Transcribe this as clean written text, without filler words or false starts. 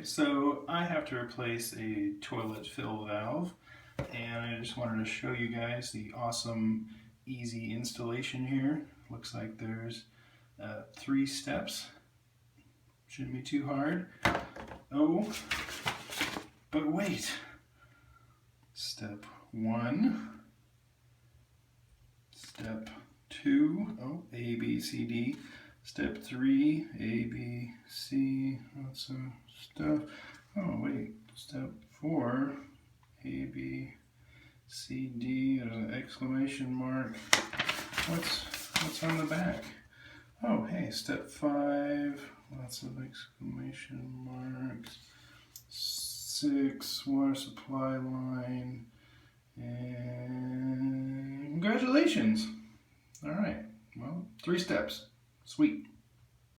Okay, so I have to replace a toilet fill valve, and I just wanted to show you guys the awesome, easy installation here. Looks like there's 3 steps. Shouldn't be too hard. Oh, but wait. Step 1. Step 2. Oh, A, B, C, D. Step 3, A, B, C, lots of stuff. Oh wait, step 4, A, B, C, D, there's an exclamation mark. What's on the back? Oh hey, step 5, lots of exclamation marks. 6, water supply line, and congratulations! Alright, well, 3 steps. Sweet.